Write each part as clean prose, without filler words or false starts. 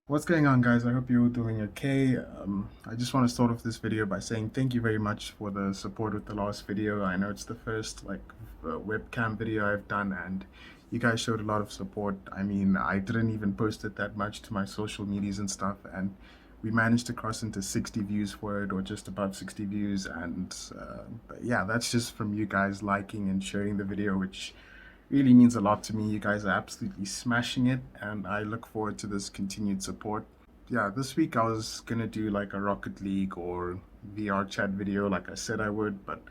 What's going on, guys? I hope you're all doing okay. I just want to start off this video by saying thank you very much for the support with the last video. I know it's the first webcam video I've done, and you guys showed a lot of support. I mean, I didn't even post it that much to my social medias and stuff, and we managed to cross into 60 views for it, or just above 60 views. And but yeah, that's just from you guys liking and sharing the video, which really means a lot to me. You guys are absolutely smashing it, and I look forward to this continued support. Yeah, this week I was gonna do like a Rocket League or VR chat video like I said I would, but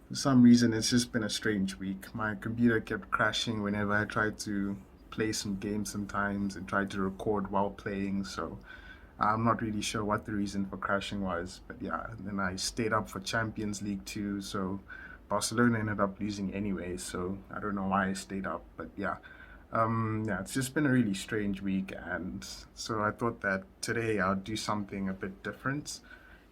for some reason it's just been a strange week. My computer kept crashing whenever I tried to play some games sometimes and tried to record while playing, so I'm not really sure what the reason for crashing was, but yeah, and then I stayed up for Champions League too, so Barcelona ended up losing anyway, so I don't know why I stayed up, but yeah. Yeah, it's just been a really strange week, and so I thought that today I'll do something a bit different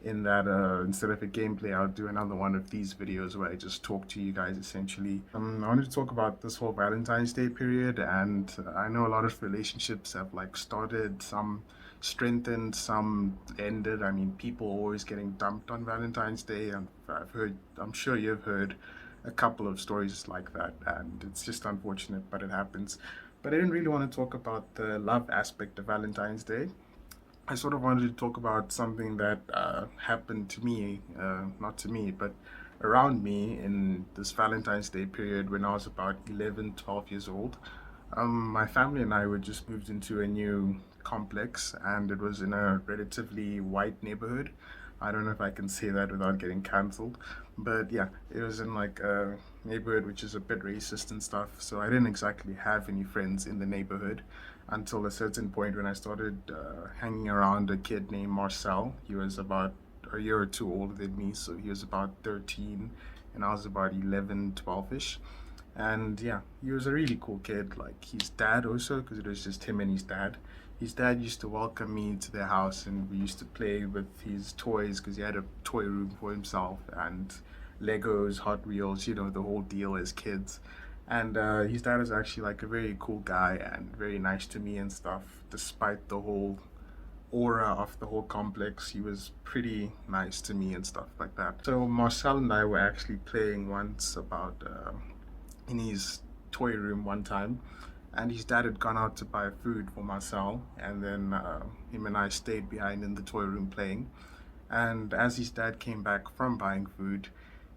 in that instead of a gameplay, I'll do another one of these videos where I just talk to you guys essentially. I wanted to talk about this whole Valentine's Day period, and I know a lot of relationships have like started, some strengthened, some ended. I mean, people always getting dumped on Valentine's Day, and I'm sure you've heard a couple of stories like that, and it's just unfortunate, but it happens. But I didn't really want to talk about the love aspect of Valentine's Day. I sort of wanted to talk about something that happened to me, not to me, but around me in this Valentine's Day period when I was about 11, 12 years old. My family and I were just moved into a new complex, and it was in a relatively white neighborhood. I don't know if I can say that without getting cancelled, but yeah, it was in like a neighborhood which is a bit racist and stuff. So I didn't exactly have any friends in the neighborhood until a certain point when I started hanging around a kid named Marcel. He was about a year or two older than me, so he was about 13 and I was about 11, 12-ish. And yeah, he was a really cool kid. Like his dad also, because it was just him and his dad. His dad used to welcome me to their house, and we used to play with his toys because he had a toy room for himself and Legos, Hot Wheels, the whole deal as kids. And his dad is actually like a very cool guy and very nice to me and stuff. Despite the whole aura of the whole complex, he was pretty nice to me and stuff like that. So Marcel and I were actually playing once about in his toy room one time, and his dad had gone out to buy food for Marcel, and then him and I stayed behind in the toy room playing. And as his dad came back from buying food,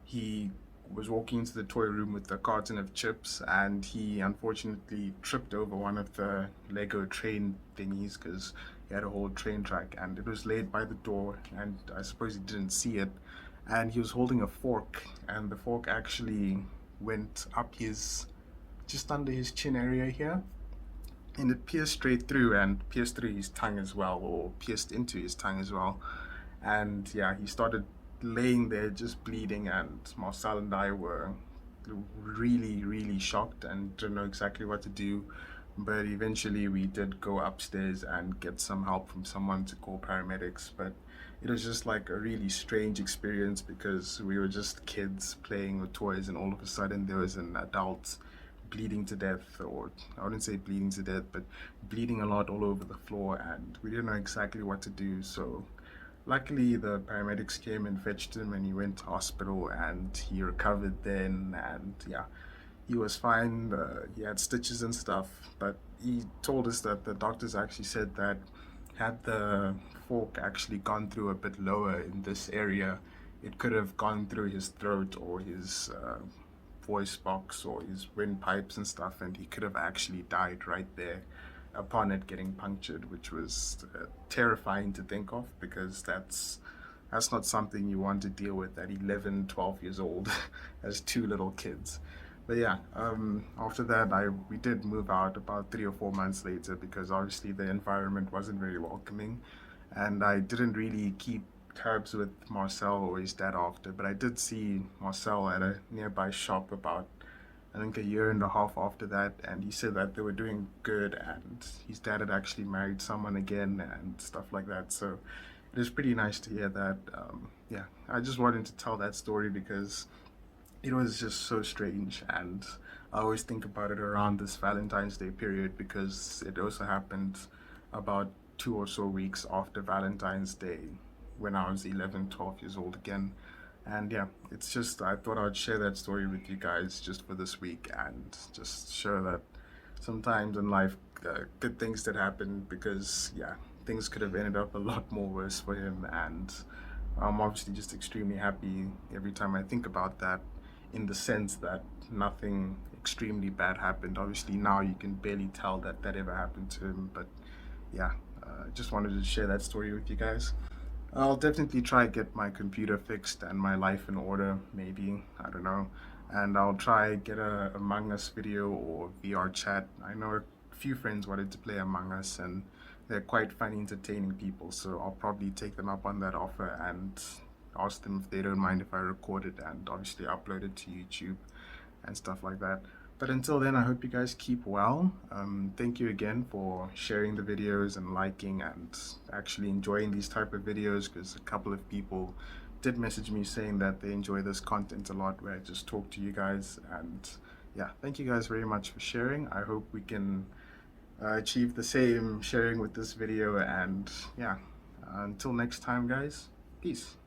he was walking into the toy room with a carton of chips, and he unfortunately tripped over one of the Lego train thingies because he had a whole train track, and it was laid by the door, and I suppose he didn't see it. And he was holding a fork, and the fork actually went up his just under his chin area here, and it pierced straight through and pierced through his tongue as well, or pierced into his tongue as well. And yeah, he started laying there just bleeding, and Marcel and I were really, really shocked and didn't know exactly what to do. But eventually we did go upstairs and get some help from someone to call paramedics. But it was just like a really strange experience because we were just kids playing with toys, and all of a sudden there was an adult bleeding to death, or I wouldn't say bleeding to death, but bleeding a lot all over the floor, and we didn't know exactly what to do. So luckily the paramedics came and fetched him, and he went to hospital and he recovered then, and yeah, he was fine. He had stitches and stuff, but he told us that the doctors actually said that had the fork actually gone through a bit lower in this area, it could have gone through his throat or his voice box or his windpipes and stuff, and he could have actually died right there upon it getting punctured, which was terrifying to think of because that's not something you want to deal with at 11, 12 years old as two little kids. But yeah, after that, we did move out about 3 or 4 months later because obviously the environment wasn't very welcoming, and I didn't really keep tabs with Marcel or his dad after. But I did see Marcel at a nearby shop about I think a year and a half after that, and he said that they were doing good, and his dad had actually married someone again and stuff like that. So it was pretty nice to hear that. Yeah, I just wanted to tell that story because it was just so strange, and I always think about it around this Valentine's Day period because it also happened about 2 or so weeks after Valentine's Day when I was 11, 12 years old again. And yeah, it's just, I thought I'd share that story with you guys just for this week and just show that sometimes in life, good things did happen because, yeah, things could have ended up a lot more worse for him. And I'm obviously just extremely happy every time I think about that, in the sense that nothing extremely bad happened. Obviously, now you can barely tell that that ever happened to him, but yeah, just wanted to share that story with you guys. I'll definitely try get my computer fixed and my life in order, maybe, I don't know. And I'll try get a Among Us video or VR chat. I know a few friends wanted to play Among Us and they're quite funny, entertaining people, so I'll probably take them up on that offer and ask them if they don't mind if I record it and obviously upload it to YouTube and stuff like that. But until then, I hope you guys keep well. Thank you again for sharing the videos and liking and actually enjoying these type of videos, because a couple of people did message me saying that they enjoy this content a lot where I just talk to you guys. And yeah, thank you guys very much for sharing. I hope we can achieve the same sharing with this video. And yeah, until next time, guys, peace.